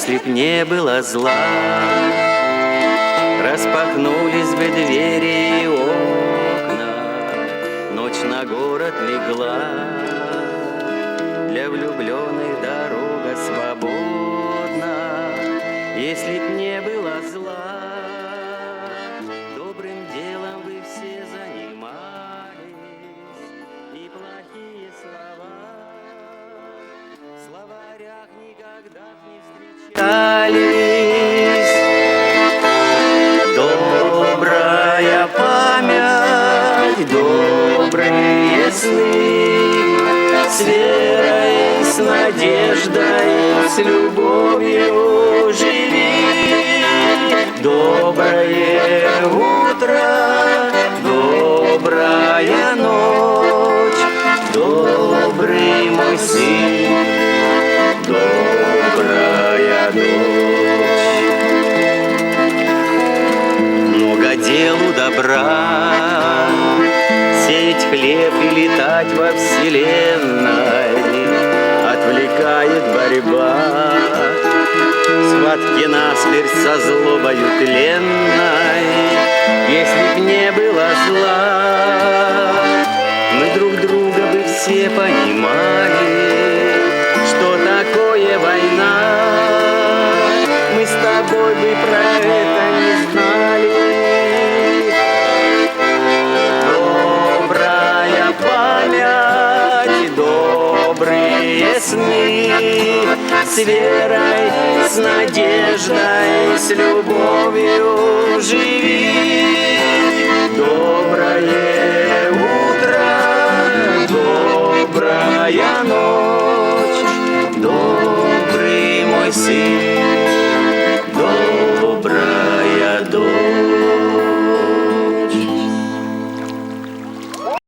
если б не было зла, распахнулись бы двери и окна, ночь на город легла, для влюбленных дорога свободна. Если б не было зла, добрым делом вы все занимались, и плохие слова в словарях никогда б не встречались. Добрая память, добрые сны, с верой, с надеждой, с любовью живи. Доброе утро, добрая ночь, добрый мой сын, добрая дочь. Много делу добра, сеять хлеб и летать во вселенной, отвлекает борьба, схватки насмерть со злобою тленной. Если б не было зла, мы друг друга бы все понимали, что такое война. Мы с тобой бы про это не знали. Добрая память, добрые сны, с верой, с надеждой, с любовью живи.